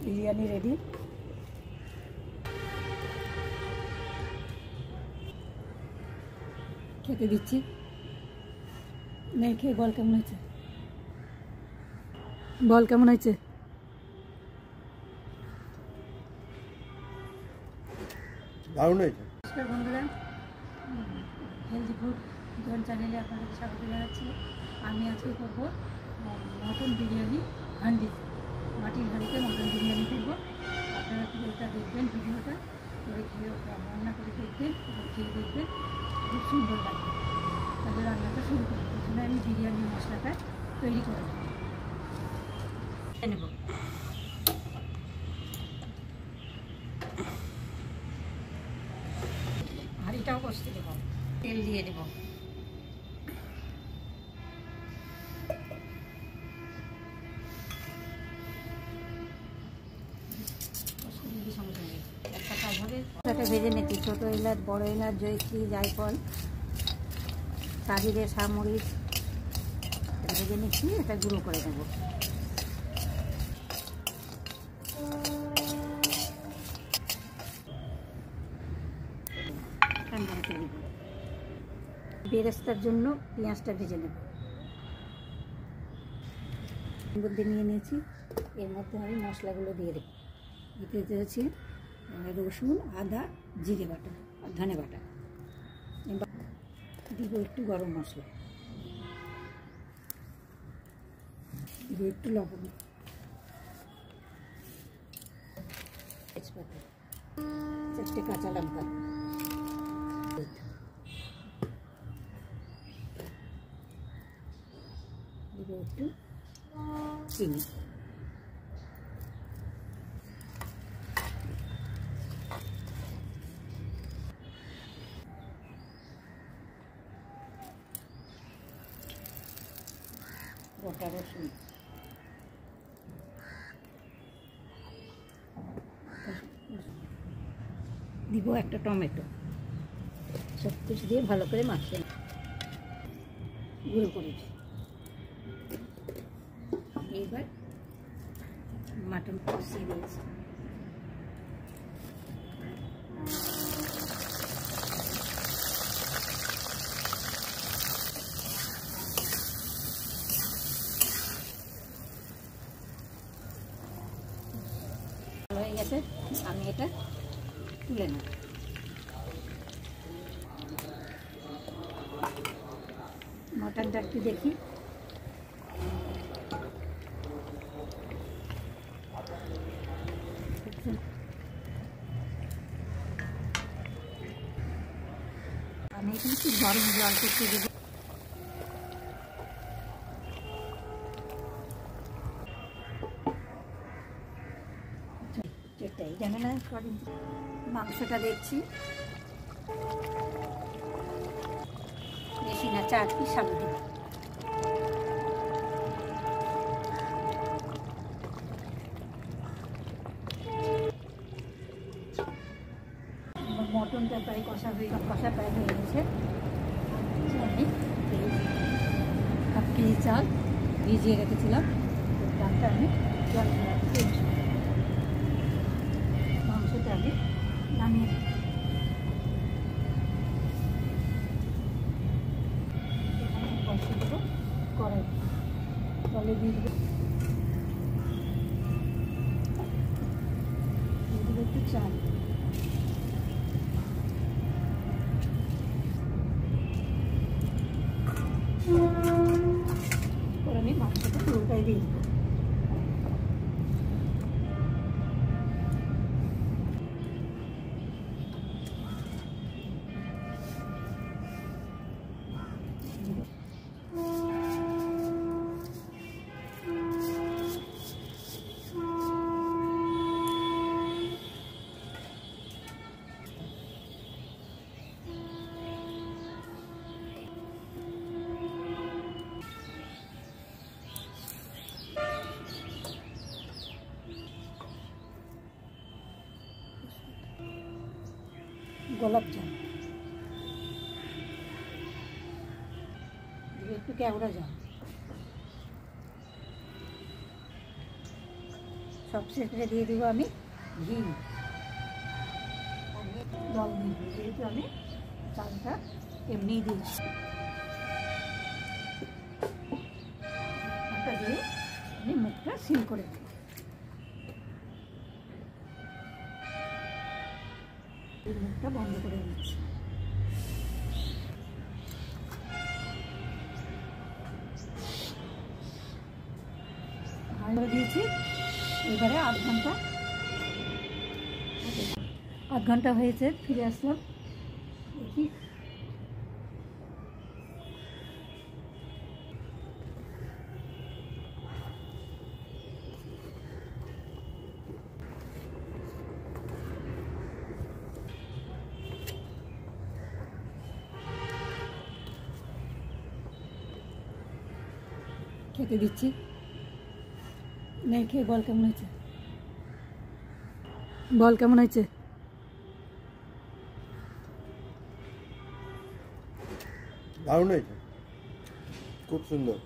Biryani ready. খেতে দিচ্ছি, মেয়ে খেয়ে বল কেমন হয়েছে, বল কেমন হয়েছে। দারুণ হয়েছে। নমস্কার বন্ধুরা, হেলদি ফুড জন চ্যানেলে আপনাদেরকে স্বাগত জানাচ্ছি। আমি আজকে করব মটন বিরিয়ানি হান্ডিতে, মাটির হাঁড়িতে মটন বিরিয়ানি করব। আপনারা পুরোটা দেখবেন, ভিডিওটা করে খেয়ে রান্না করে দেখবেন এবং খেয়ে দেখবেন, খুব সুন্দর লাগবে। তাহলে রান্নাটা শুরু করি। প্রথমে আমি বিরিয়ানির মশলাটা তৈরি করে নেব। হাঁড়িটাও কষতে দেবো, তেল দিয়ে দেবো। একটা কাজ হবে, ভেজে নিচ্ছি। ছোটো এলাচ, বড় এলাচ, জয়িত্রী, জায়ফল, শাহিরে, সামরিচ ভেজে নিচ্ছি। এটা গুঁড়ো করে নেব। বেরেস্তার জন্য পেঁয়াজটা ভেজে নেব। মধ্যে নিয়ে নিয়েছি, এর মধ্যে আমি মশলাগুলো দিয়ে দেবো। দিতে দিয়েছি রসুন, আদা, জিরে বাটা আর ধনে বাটা। দিব একটু গরম মশলা, দিব একটু লবণ, তেজপাতা, 4টে কাঁচা লঙ্কা, দিব একটু চিনি। গোটা রসুন, দিব একটা টমেটো। সব কিছু দিয়ে ভালো করে মাখিয়ে গুঁড়ো করেছি। এইবার মাটন কষিয়ে দিয়েছি। হয়ে গেছে, আমি এটা তুলে নেব। মটনটা একটু দেখি। আমি এখানে একটু গরম জল করতে দেবো। এটাই জানে না। মাংসটা দেখছি বেশি না, 4 পিস আলু দিব। মটনটা প্রায় কষা প্রায় হয়ে গেছে। আমি 1 কেজি চাল ভিজিয়ে রেখেছিলাম, চালটা আমি জল দিয়েছি। মাংসটা আমি নামিয়ে দিই। বসিয়ে দেবো কড়াই, জলে দিয়ে দেবো একটু চাল। আমি মাংসটা পুরোটাই দিয়ে দেবো। গোলাপ জাম, একটু কেওড়া জল, সব শেষে দিয়ে দেবো আমি ঘি, জল দিব, যেহেতু আমি চালটা এমনিই দিয়েছি। ঢাকা দিয়ে আমি মুখটা সিল করে দিই। মুখটা বন্ধ করে দিচ্ছি। ভালো দিয়েছি। এবারে আধ ঘন্টা হয়েছে, ফিরে আসলাম। দেখি খেতে দিচ্ছি। খেয়ে বল কেমন হয়েছে, বল কেমন হয়েছে। দারুণ হয়েছে, খুব সুন্দর।